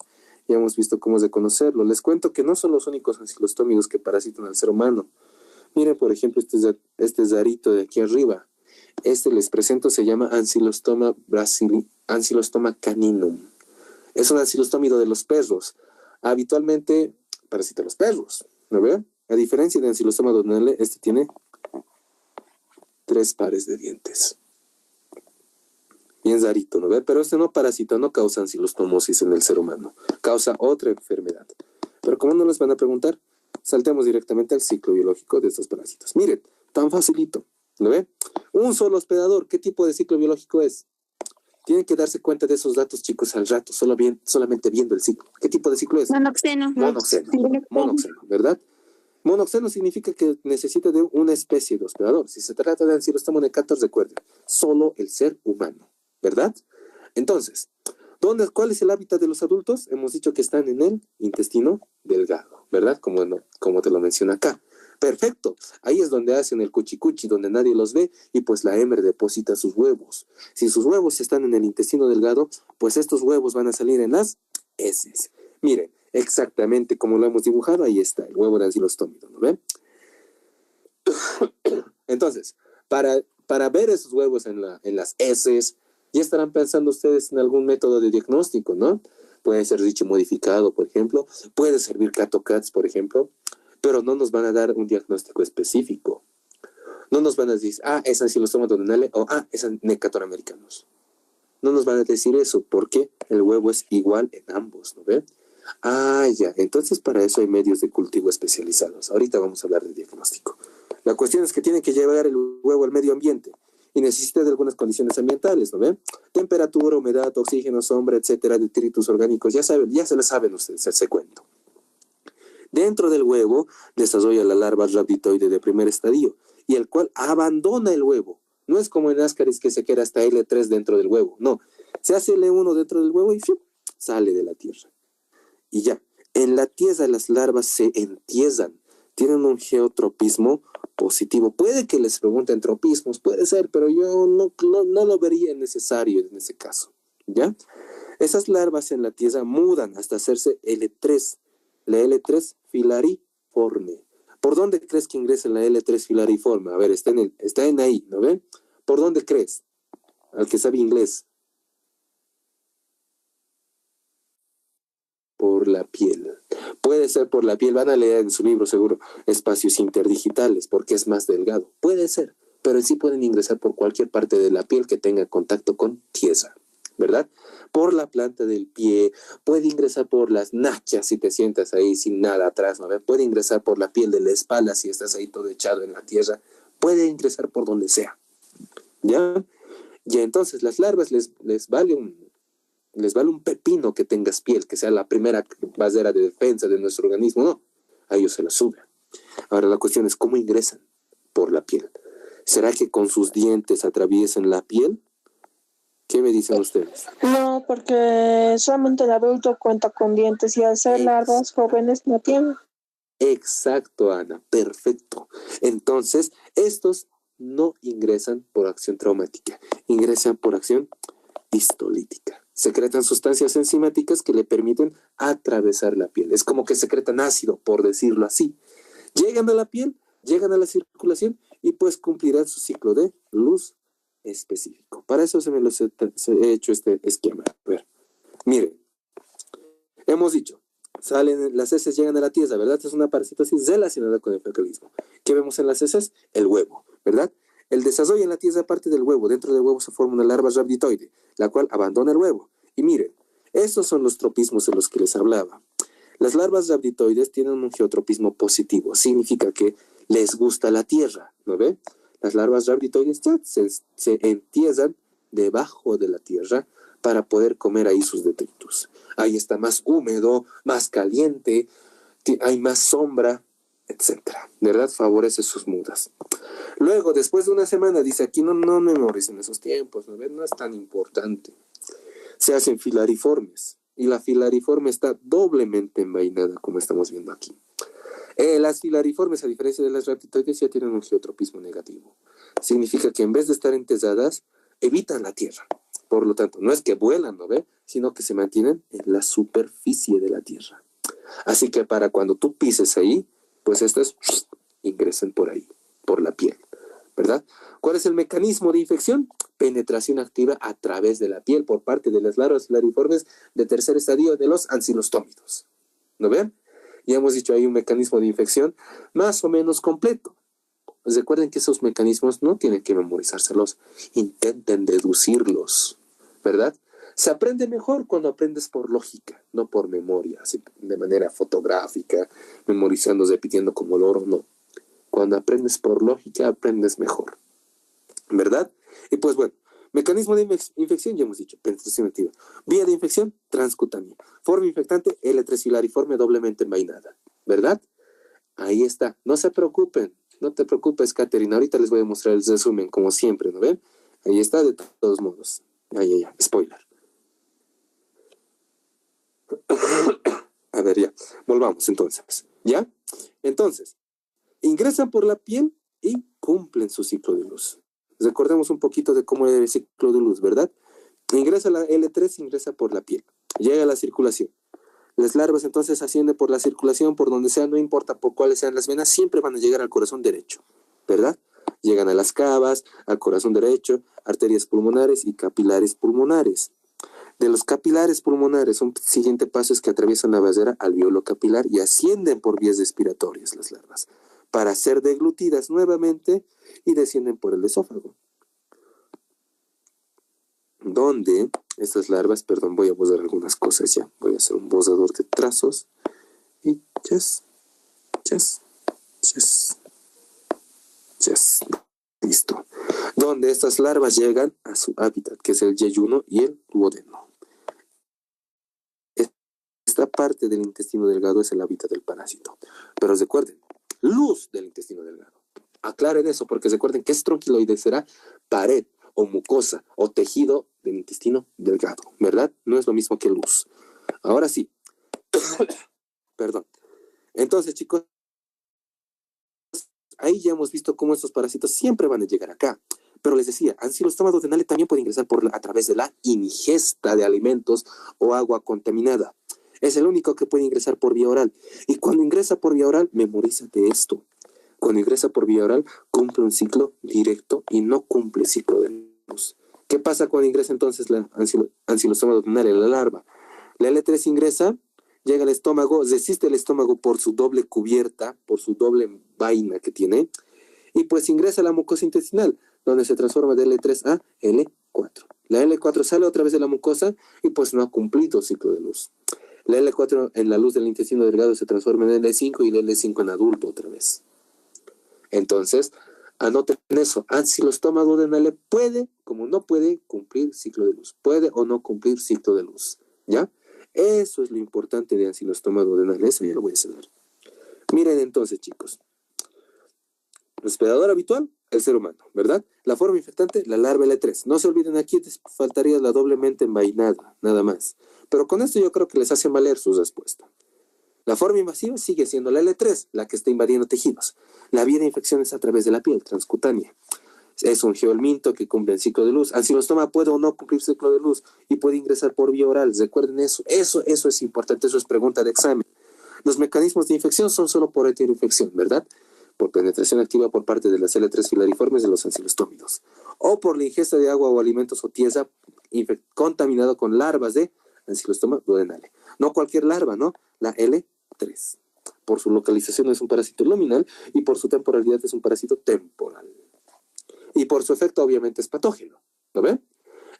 Ya hemos visto cómo es de conocerlo. Les cuento que no son los únicos ancilostómidos que parasitan al ser humano. Miren, por ejemplo, este zarito de aquí arriba. Este les presento, se llama Ancylostoma caninum. Es un ancilostómido de los perros. Habitualmente parasita a los perros, ¿no ven? A diferencia de Ancylostoma donale, este tiene 3 pares de dientes. Bien rarito, ¿no ve? Pero este no parasita, no causa ancilostomosis en el ser humano. Causa otra enfermedad. Pero como no les van a preguntar, saltemos directamente al ciclo biológico de estos parásitos. Miren, tan facilito, ¿no ve? Un solo hospedador, ¿qué tipo de ciclo biológico es? Tienen que darse cuenta de esos datos, chicos, al rato, solamente viendo el ciclo. ¿Qué tipo de ciclo es? Monoxeno, ¿verdad? Monoxeno significa que necesita de una especie de hospedador. Si se trata de Ancylostoma necator, recuerden, solo el ser humano, ¿verdad? Entonces, ¿cuál es el hábitat de los adultos? Hemos dicho que están en el intestino delgado, ¿verdad? Como te lo menciona acá. Perfecto. Ahí es donde hacen el cuchicuchi, donde nadie los ve, y pues la hembra deposita sus huevos. Si sus huevos están en el intestino delgado, pues estos huevos van a salir en las heces. Miren, exactamente como lo hemos dibujado, ahí está, el huevo de ancilostómido, ¿no ven? Entonces, para ver esos huevos en las heces, ya estarán pensando ustedes en algún método de diagnóstico, ¿no? Puede ser Ritchie modificado, por ejemplo, puede servir CATO-CATS, por ejemplo, pero no nos van a dar un diagnóstico específico. No nos van a decir, es Ancylostoma duodenale o es Necator americanus. No nos van a decir eso, porque el huevo es igual en ambos, ¿no ven? Ya, entonces para eso hay medios de cultivo especializados. Ahorita vamos a hablar de diagnóstico. La cuestión es que tiene que llevar el huevo al medio ambiente y necesita de algunas condiciones ambientales, ¿no ven? Temperatura, humedad, oxígeno, sombra, etcétera, detritus orgánicos, ya se lo saben ustedes, ese cuento. Dentro del huevo desarrolla la larva rhabditoide de primer estadio, y el cual abandona el huevo. No es como en Ascaris que se queda hasta L3 dentro del huevo, no. Se hace L1 dentro del huevo y sale de la tierra. Y ya, en la tierra las larvas se entiezan, tienen un geotropismo positivo. Puede que les pregunten tropismos, puede ser, pero yo no lo vería necesario en ese caso. ¿ya? Esas larvas en la tierra mudan hasta hacerse L3, la L3 filariforme. ¿Por dónde crees que ingresa la L3 filariforme? A ver, está en ahí, ¿no ven? ¿Por dónde crees? Al que sabe inglés. Por la piel. Puede ser por la piel, van a leer en su libro seguro, espacios interdigitales, porque es más delgado. Puede ser, pero sí pueden ingresar por cualquier parte de la piel que tenga contacto con tierra, ¿verdad? Por la planta del pie, puede ingresar por las nachas si te sientas ahí sin nada atrás, ¿no? Puede ingresar por la piel de la espalda si estás ahí todo echado en la tierra, puede ingresar por donde sea, ¿ya? Y entonces las larvas les vale un pepino que tengas piel, que sea la primera barrera de defensa de nuestro organismo, no, a ellos se la sube. Ahora la cuestión es cómo ingresan por la piel. ¿Será que con sus dientes atraviesan la piel? ¿Qué me dicen ustedes? No, porque solamente el adulto cuenta con dientes y al ser larvas jóvenes no tienen. Exacto, Ana, perfecto. Entonces, estos no ingresan por acción traumática, ingresan por acción histolítica. Secretan sustancias enzimáticas que le permiten atravesar la piel. Es como que secretan ácido, por decirlo así. Llegan a la piel, llegan a la circulación y pues cumplirán su ciclo de luz específico. Para eso se he hecho este esquema. A ver, miren, hemos dicho, salen las heces, llegan a la tierra, ¿verdad? Es una parasitosis relacionada con el fecalismo. ¿Qué vemos en las heces? El huevo, ¿verdad? El desarrollo en la tierra parte del huevo. Dentro del huevo se forma una larva rhabditoide, la cual abandona el huevo. Y miren, estos son los tropismos de los que les hablaba. Las larvas rhabditoides tienen un geotropismo positivo. Significa que les gusta la tierra, ¿no ve? Las larvas rhabditoides se entierran debajo de la tierra para poder comer ahí sus detritus. Ahí está más húmedo, más caliente, hay más sombra, etcétera. ¿Verdad? Favorece sus mudas. Luego, después de una semana, dice aquí, no memoricen esos tiempos, ¿no? No es tan importante. Se hacen filariformes y la filariforme está doblemente envainada, como estamos viendo aquí. Las filariformes, a diferencia de las rhabditoides, ya tienen un geotropismo negativo. Significa que en vez de estar enterradas, evitan la tierra. Por lo tanto, no es que vuelan, ¿no ve? Sino que se mantienen en la superficie de la tierra. Así que para cuando tú pises ahí, pues estas ingresen por ahí, por la piel, ¿verdad? ¿Cuál es el mecanismo de infección? Penetración activa a través de la piel por parte de las larvas filariformes de tercer estadio de los ancilostómidos. ¿No ven? Ya hemos dicho, hay un mecanismo de infección más o menos completo. Pues recuerden que esos mecanismos no tienen que memorizárselos, intenten deducirlos, ¿verdad? Se aprende mejor cuando aprendes por lógica, no por memoria, así de manera fotográfica, memorizando, repitiendo como loro, no. Cuando aprendes por lógica, aprendes mejor, ¿verdad? Y pues bueno, mecanismo de infección, ya hemos dicho, penetración activa. Vía de infección, transcutánea. Forma infectante, L3 filariforme doblemente envainada, ¿verdad? Ahí está, no se preocupen, no te preocupes, Caterina, ahorita les voy a mostrar el resumen, como siempre, ¿no ven? Ahí está, de todos modos. Ya, spoiler. A ver, ya, volvamos entonces, ¿ya? Entonces, ingresan por la piel y cumplen su ciclo de luz. Recordemos un poquito de cómo era el ciclo de luz, ¿verdad? Ingresa la L3, ingresa por la piel, llega a la circulación. Las larvas entonces ascienden por la circulación, por donde sea, no importa por cuáles sean las venas, siempre van a llegar al corazón derecho, ¿verdad? Llegan a las cavas, al corazón derecho, arterias pulmonares y capilares pulmonares. De los capilares pulmonares, un siguiente paso es que atraviesan la barrera alveolo capilar y ascienden por vías respiratorias las larvas, para ser deglutidas nuevamente y descienden por el esófago. Donde estas larvas, perdón, voy a borrar algunas cosas ya, voy a hacer un borrador de trazos y listo. Donde estas larvas llegan a su hábitat, que es el yeyuno y el duodeno. Esta parte del intestino delgado es el hábitat del parásito. Pero recuerden, luz del intestino delgado. Aclaren eso, porque recuerden que es tronquiloide, será pared o mucosa o tejido del intestino delgado, ¿verdad? No es lo mismo que luz. Ahora sí. Perdón. Entonces, chicos, ahí ya hemos visto cómo estos parásitos siempre van a llegar acá. Pero les decía, ancilostoma duodenale también puede ingresar a través de la ingesta de alimentos o agua contaminada. Es el único que puede ingresar por vía oral. Y cuando ingresa por vía oral, memorízate esto. Cuando ingresa por vía oral, cumple un ciclo directo y no cumple ciclo de luz. ¿Qué pasa cuando ingresa entonces la ancilostoma duodenale, la larva? La L3 ingresa, llega al estómago, resiste el estómago por su doble cubierta, por su doble vaina que tiene, y pues ingresa a la mucosa intestinal, donde se transforma de L3 a L4. La L4 sale otra vez de la mucosa y pues no ha cumplido ciclo de luz. La L4 en la luz del intestino delgado se transforma en L5 y la L5 en adulto otra vez. Entonces, anoten eso, ancilostoma duodenale puede, como no puede, cumplir ciclo de luz. Puede o no cumplir ciclo de luz, ¿ya? Eso es lo importante de ancilostoma duodenale, eso ya lo voy a enseñar. Miren entonces, chicos. Hospedador habitual, el ser humano, ¿verdad? La forma infectante, la larva L3. No se olviden, aquí les faltaría la doblemente envainada, nada más. Pero con esto yo creo que les hace valer su respuesta. La forma invasiva sigue siendo la L3, la que está invadiendo tejidos. La vía de infección es a través de la piel, transcutánea. Es un geoelminto que cumple el ciclo de luz. Ancilostoma puede o no cumplir ciclo de luz y puede ingresar por vía oral. Recuerden eso. Eso es importante, eso es pregunta de examen. Los mecanismos de infección son solo por heteroinfección, ¿verdad? Por penetración activa por parte de las L3 filariformes de los ancilostómidos, o por la ingesta de agua o alimentos o tierra contaminado con larvas de ancilostoma duodenale. No cualquier larva, ¿no? La L3. Por su localización es un parásito luminal y por su temporalidad es un parásito temporal. Y por su efecto obviamente es patógeno, ¿lo ven?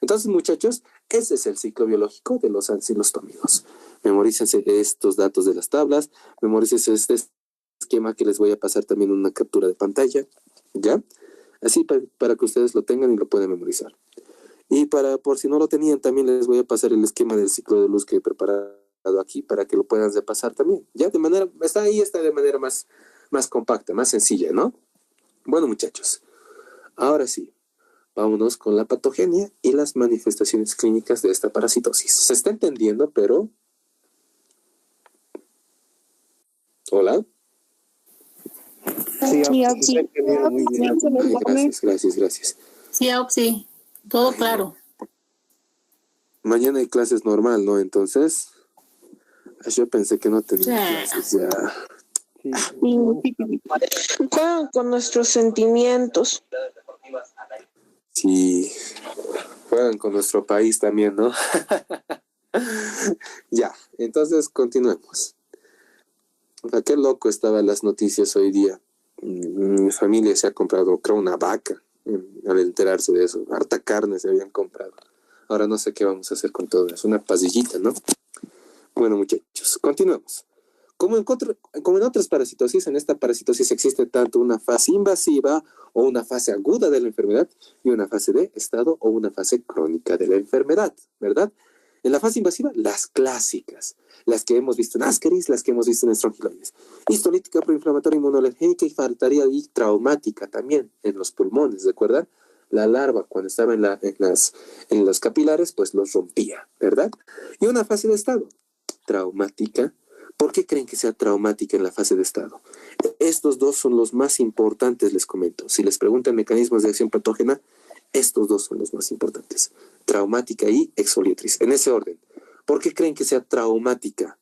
Entonces, muchachos, ese es el ciclo biológico de los ancilostómidos. Memorícense estos datos de las tablas, memorícense este esquema que les voy a pasar también una captura de pantalla, ¿ya? Así para que ustedes lo tengan y lo puedan memorizar. Y por si no lo tenían, también les voy a pasar el esquema del ciclo de luz que he preparado aquí para que lo puedan repasar también. Ya de manera, está de manera más compacta, más sencilla, ¿no? Bueno, muchachos, ahora sí, vámonos con la patogenia y las manifestaciones clínicas de esta parasitosis. Se está entendiendo, pero... ¿Hola? Sí. Muy bien. Gracias. Sí, todo claro. Mañana hay clases normal, ¿no? Entonces, yo pensé que no tenía clases ya. Juegan con nuestros sentimientos. Sí, juegan con nuestro país también, ¿no? Ya, entonces continuemos. O sea, qué loco estaban las noticias hoy día. Mi familia se ha comprado, creo, una vaca al enterarse de eso. Harta carne se habían comprado. Ahora no sé qué vamos a hacer con todo eso. Una pasillita, ¿no? Bueno, muchachos, continuemos. Como en otras parasitosis, en esta parasitosis existe tanto una fase invasiva o una fase aguda de la enfermedad y una fase de estado o una fase crónica de la enfermedad, ¿verdad? En la fase invasiva, las clásicas, las que hemos visto en Ascaris, las que hemos visto en estrongiloides. Histolítica, proinflamatoria, inmunoalergénica y faltaría y traumática también en los pulmones, ¿recuerdan? La larva, cuando estaba en los capilares, pues los rompía, ¿verdad? Y una fase de estado, traumática. ¿Por qué creen que sea traumática en la fase de estado? Estos dos son los más importantes, les comento. Si les preguntan mecanismos de acción patógena, estos dos son los más importantes. Traumática y exfoliatriz, en ese orden. ¿Por qué creen que sea traumática?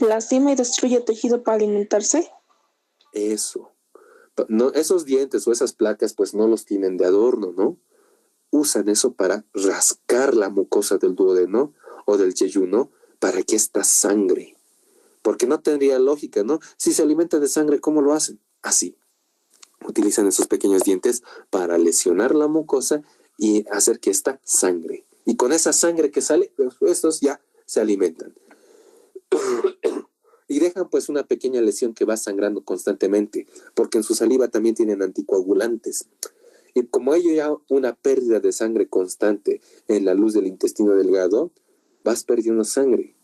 Lastima y destruye tejido para alimentarse. Eso. No, esos dientes o esas placas pues no los tienen de adorno, ¿no? Usan eso para rascar la mucosa del duodeno o del yeyuno para que esta sangre. Porque no tendría lógica, ¿no? Si se alimentan de sangre, ¿cómo lo hacen? Así. Utilizan esos pequeños dientes para lesionar la mucosa y hacer que esta sangre. Y con esa sangre que sale, estos ya se alimentan. Y dejan pues una pequeña lesión que va sangrando constantemente, porque en su saliva también tienen anticoagulantes. Y como hay ya una pérdida de sangre constante en la luz del intestino delgado, vas perdiendo sangre,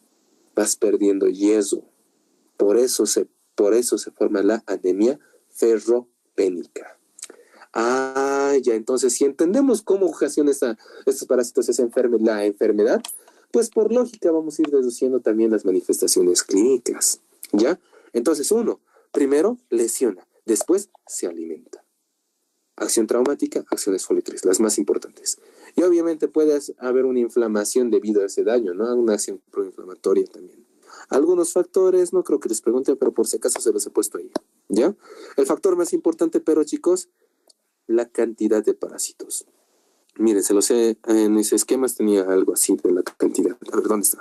vas perdiendo yeso. Por eso se forma la anemia ferropénica. Ya, entonces si entendemos cómo ocasiona estos parásitos la enfermedad, pues por lógica vamos a ir deduciendo también las manifestaciones clínicas, ¿ya? Entonces primero lesiona, Después se alimenta. Acción traumática, acciones foliatriz, las más importantes. Y obviamente puede haber una inflamación debido a ese daño, ¿no? Una acción proinflamatoria también. Algunos factores, no creo que les pregunte, pero por si acaso se los he puesto ahí, ¿ya? El factor más importante, pero chicos, la cantidad de parásitos. Miren, se los he, en mis esquemas tenía algo así de la cantidad. A ver, ¿dónde está?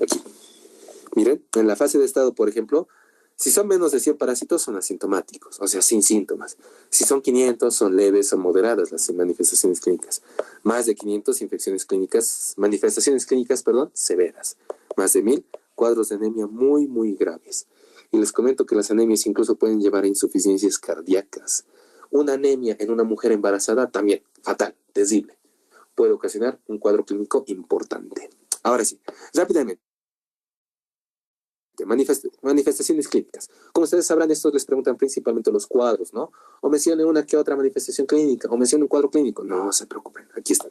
Aquí. Miren, en la fase de estado, por ejemplo, si son menos de 100 parásitos, son asintomáticos, o sea, sin síntomas. Si son 500, son leves o moderadas las manifestaciones clínicas. Más de 500, manifestaciones clínicas, severas. Más de 1000, cuadros de anemia muy, muy graves. Y les comento que las anemias incluso pueden llevar a insuficiencias cardíacas. Una anemia en una mujer embarazada también, fatal, terrible. Puede ocasionar un cuadro clínico importante. Ahora sí, rápidamente. Manifestaciones clínicas. Como ustedes sabrán, estos les preguntan principalmente los cuadros, ¿no? O mencione una que otra manifestación clínica, o mencione un cuadro clínico. No se preocupen, aquí están.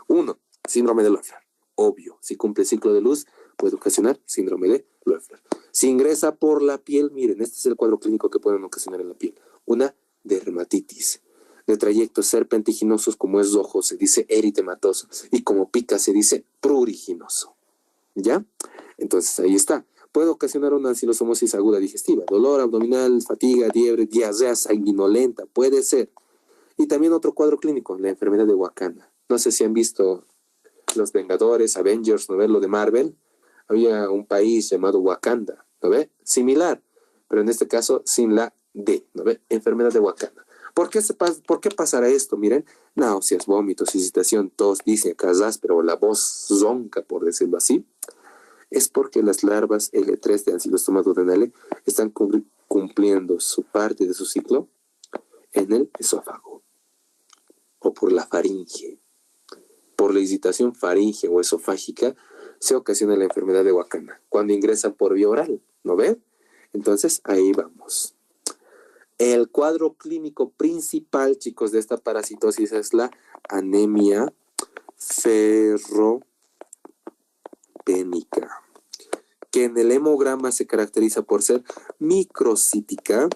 1. Síndrome de Loeffler. Obvio, si cumple el ciclo de luz, puede ocasionar síndrome de Loeffler. Si ingresa por la piel, miren, este es el cuadro clínico que pueden ocasionar en la piel. Una dermatitis. De trayectos serpentiginosos, como es rojo, se dice eritematoso. Y como pica, se dice pruriginoso. ¿Ya? Entonces, ahí está. Puede ocasionar una anquilosomosis aguda digestiva, dolor abdominal, fatiga, fiebre, diarrea sanguinolenta, puede ser. Y también otro cuadro clínico, la enfermedad de Wakanda. No sé si han visto Los Vengadores, Avengers, ¿no ve? Lo de Marvel. Había un país llamado Wakanda, ¿no ve? Similar, pero en este caso sin la D, ¿no ve? Enfermedad de Wakanda. ¿Por qué pasará esto? Miren, náuseas, vómitos, excitación, tos, dice casas, pero la voz ronca, por decirlo así. Es porque las larvas L3 de Ancylostoma duodenale están cumpliendo su parte de su ciclo en el esófago o por la faringe. Por la excitación faringe o esofágica se ocasiona la enfermedad de Wakanda cuando ingresan por vía oral, ¿no ven? Entonces ahí vamos. El cuadro clínico principal, chicos, de esta parasitosis es la anemia ferropénica, que en el hemograma se caracteriza por ser microcítica,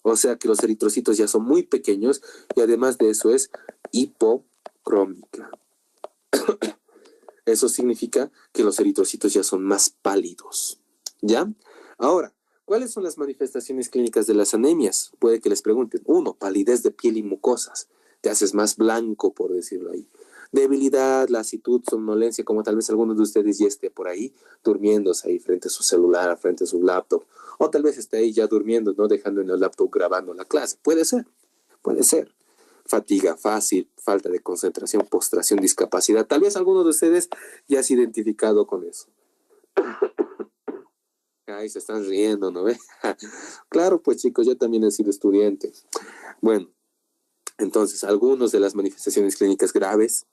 o sea que los eritrocitos ya son muy pequeños y además de eso es hipocrómica. Eso significa que los eritrocitos ya son más pálidos, ¿ya? Ahora, ¿cuáles son las manifestaciones clínicas de las anemias? Puede que les pregunten. 1, palidez de piel y mucosas. Te haces más blanco, por decirlo ahí. Debilidad, lasitud, somnolencia, como tal vez alguno de ustedes ya esté por ahí durmiéndose ahí frente a su celular, frente a su laptop. O tal vez esté ahí ya durmiendo, no dejando en el laptop grabando la clase. Puede ser, puede ser. Fatiga fácil, falta de concentración, postración, discapacidad. Tal vez alguno de ustedes ya se ha identificado con eso. Ay, se están riendo, ¿no ve? Claro, pues chicos, yo también he sido estudiante. Bueno, entonces, algunas de las manifestaciones clínicas graves,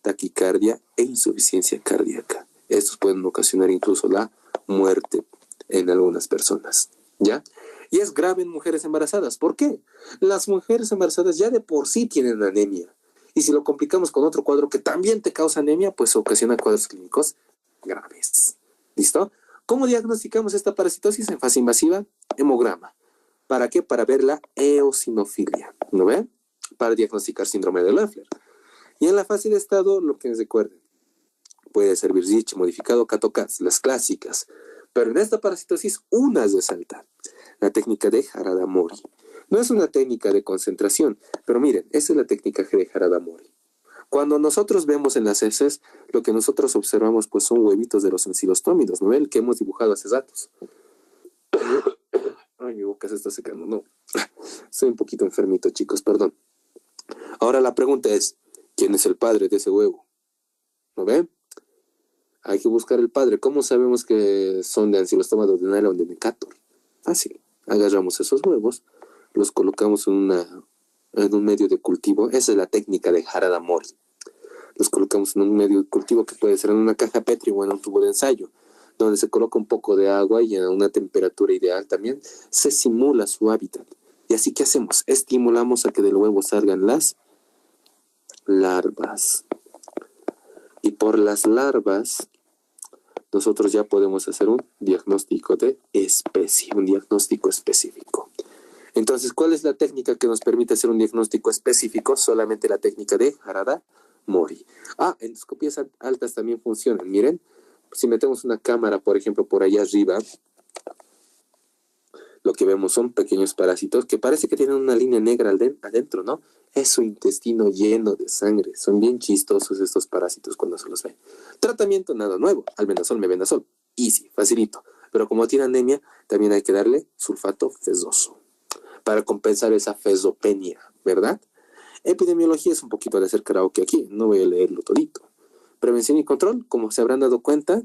taquicardia e insuficiencia cardíaca. Estos pueden ocasionar incluso la muerte en algunas personas, ¿ya? Y es grave en mujeres embarazadas. ¿Por qué? Las mujeres embarazadas ya de por sí tienen anemia. Y si lo complicamos con otro cuadro que también te causa anemia, pues ocasiona cuadros clínicos graves. ¿Listo? ¿Cómo diagnosticamos esta parasitosis en fase invasiva? Hemograma. ¿Para qué? Para ver la eosinofilia. ¿No ven? Para diagnosticar síndrome de Loeffler. Y en la fase de estado, lo que recuerden, puede ser Virgic, modificado, Cato-Cas, las clásicas. Pero en esta parasitosis, unas resaltan. La técnica de Harada-Mori. No es una técnica de concentración, pero miren, esa es la técnica de Harada-Mori. Cuando nosotros vemos en las heces, lo que nosotros observamos pues son huevitos de los ancilostómidos, ¿no ven? El que hemos dibujado hace ratos. Ay, mi boca se está secando, no. Soy un poquito enfermito, chicos, perdón. Ahora la pregunta es, ¿quién es el padre de ese huevo? ¿No ven? Hay que buscar el padre. ¿Cómo sabemos que son de ancilostoma duodenale o de Necator? Fácil. Agarramos esos huevos, los colocamos en un medio de cultivo. Esa es la técnica de Harada-Mori. Los colocamos en un medio de cultivo que puede ser en una caja Petri o en un tubo de ensayo, donde se coloca un poco de agua y a una temperatura ideal también se simula su hábitat. Y así que hacemos, estimulamos a que del huevo salgan las larvas. Y por las larvas nosotros ya podemos hacer un diagnóstico de especie, un diagnóstico específico. Entonces, ¿cuál es la técnica que nos permite hacer un diagnóstico específico? Solamente la técnica de Harada-Mori. Endoscopías altas también funcionan. Miren, si metemos una cámara, por ejemplo, por allá arriba, lo que vemos son pequeños parásitos que parece que tienen una línea negra adentro, ¿no? Es su intestino lleno de sangre. Son bien chistosos estos parásitos cuando se los ve. Tratamiento, nada nuevo. Albendazol, mebendazol. Easy, facilito. Pero como tiene anemia, también hay que darle sulfato fesoso para compensar esa fesopenia, ¿verdad? Epidemiología es un poquito de hacer karaoke aquí. No voy a leerlo todito. Prevención y control, como se habrán dado cuenta,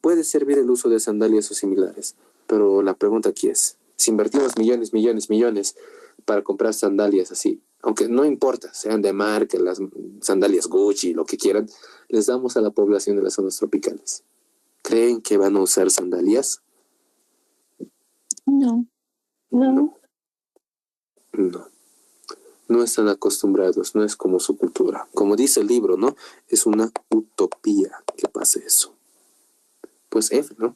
puede servir el uso de sandalias o similares. Pero la pregunta aquí es, si invertimos millones para comprar sandalias así, aunque no importa, sean de marca, las sandalias Gucci, lo que quieran, les damos a la población de las zonas tropicales. ¿Creen que van a usar sandalias? No. No. No. No están acostumbrados, no es como su cultura. Como dice el libro, ¿no? Es una utopía que pase eso. Pues F, ¿no?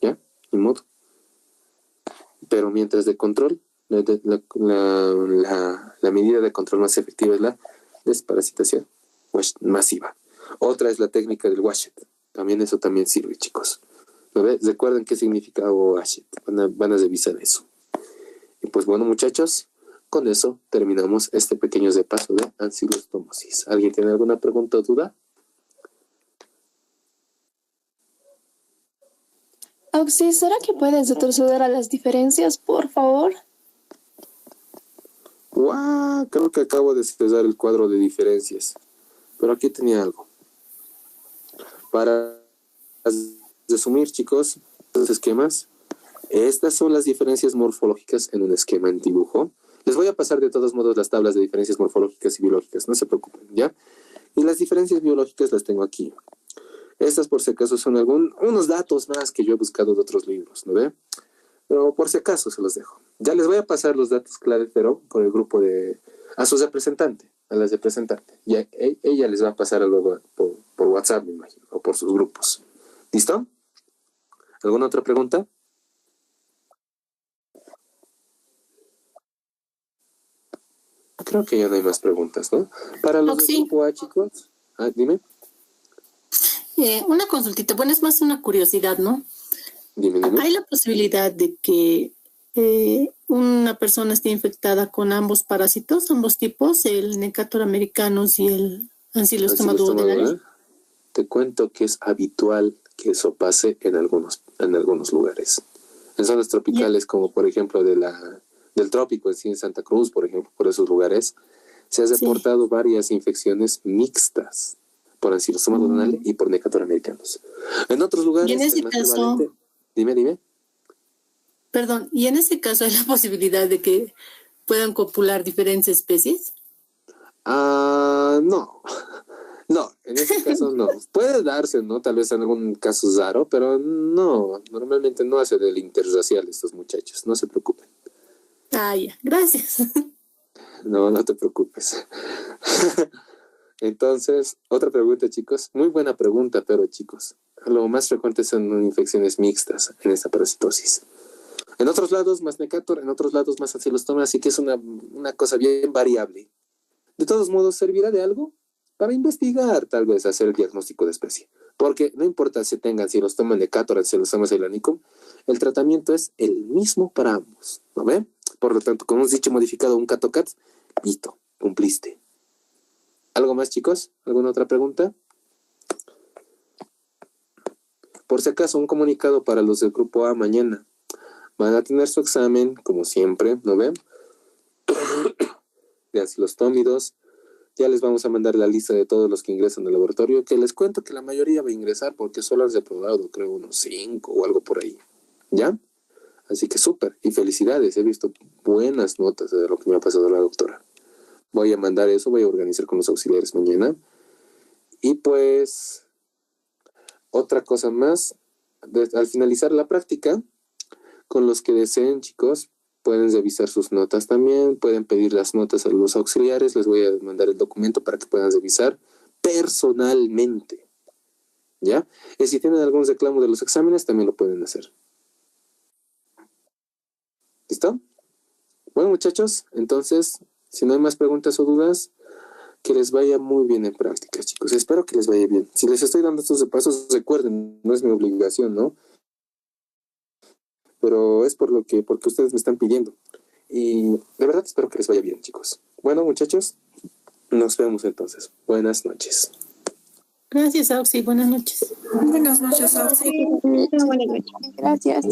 ¿Ya? Ni modo. Pero mientras de control, la medida de control más efectiva es la desparasitación masiva. Otra es la técnica del washet. También eso también sirve, chicos. ¿Lo ves? Recuerden qué significa washet. Van a revisar eso. Y pues bueno, muchachos, con eso terminamos este pequeño repaso de ancilostomosis. ¿Alguien tiene alguna pregunta o duda? Oxy, ¿será que puedes retroceder a las diferencias, por favor? ¡Guau! Creo que acabo de cesar el cuadro de diferencias. Pero aquí tenía algo. Para resumir, chicos, los esquemas. Estas son las diferencias morfológicas en un esquema en dibujo. Les voy a pasar de todos modos las tablas de diferencias morfológicas y biológicas, no se preocupen, ¿ya? Y las diferencias biológicas las tengo aquí. Estas, por si acaso, son unos datos más que yo he buscado de otros libros, ¿no ve? Pero por si acaso se los dejo. Ya les voy a pasar los datos clave, pero por el grupo a su representante, a la representante. Y ella les va a pasar luego por WhatsApp, me imagino, o por sus grupos. ¿Listo? ¿Alguna otra pregunta? Creo que ya no hay más preguntas, ¿no? Para los del grupo A, chicos. Dime. Una consultita, bueno, es más una curiosidad, ¿no? Dime. ¿Hay la posibilidad de que una persona esté infectada con ambos parásitos, ambos tipos, el Necator americanus y el Ancylostoma duodenale? Te cuento que es habitual que eso pase en algunos lugares. En zonas tropicales, como por ejemplo del trópico en Santa Cruz, por ejemplo, por esos lugares, se han reportado varias infecciones mixtas por Ancylostoma duodenale y por Necator americanus. En otros lugares, y en ese caso, dime. Perdón, ¿y en ese caso hay la posibilidad de que puedan copular diferentes especies? No. No, en ese caso no. Puede darse, ¿no? Tal vez en algún caso raro, pero no. Normalmente no hace del interracial estos muchachos. No se preocupen. Ya. Gracias. No te preocupes. Entonces, otra pregunta, chicos. Muy buena pregunta, pero chicos, lo más frecuente son infecciones mixtas en esta parasitosis. En otros lados más Necator, en otros lados más Ancylostoma, así que es una cosa bien variable. De todos modos, ¿servirá de algo? Para investigar, tal vez, hacer el diagnóstico de especie. Porque no importa si tengan Ancylostoma Necator, Ancylostoma zeylanicum, el tratamiento es el mismo para ambos, ¿no ve? Por lo tanto, con un dicho modificado, un CATOCAT, listo, cumpliste. ¿Algo más, chicos? ¿Alguna otra pregunta? Por si acaso, un comunicado para los del grupo A mañana. Van a tener su examen, como siempre, ¿no ven? De ancilostómidos. Ya les vamos a mandar la lista de todos los que ingresan al laboratorio, que les cuento que la mayoría va a ingresar porque solo han reprobado, creo, unos 5 o algo por ahí. ¿Ya? Así que súper. Y felicidades. He visto buenas notas de lo que me ha pasado la doctora. Voy a mandar eso, voy a organizar con los auxiliares mañana. Y pues, otra cosa más. Al finalizar la práctica, con los que deseen, chicos, pueden revisar sus notas también, pueden pedir las notas a los auxiliares, les voy a mandar el documento para que puedan revisar personalmente. ¿ya? Y si tienen algún reclamo de los exámenes, también lo pueden hacer. ¿Listo? Bueno, muchachos, entonces, si no hay más preguntas o dudas, que les vaya muy bien en prácticas, chicos. Espero que les vaya bien. Si les estoy dando estos repasos, recuerden, no es mi obligación, ¿no? Pero es porque ustedes me están pidiendo. Y de verdad espero que les vaya bien, chicos. Bueno, muchachos, nos vemos entonces. Buenas noches. Gracias, Auxi. Buenas noches. Buenas noches, Auxi. Gracias.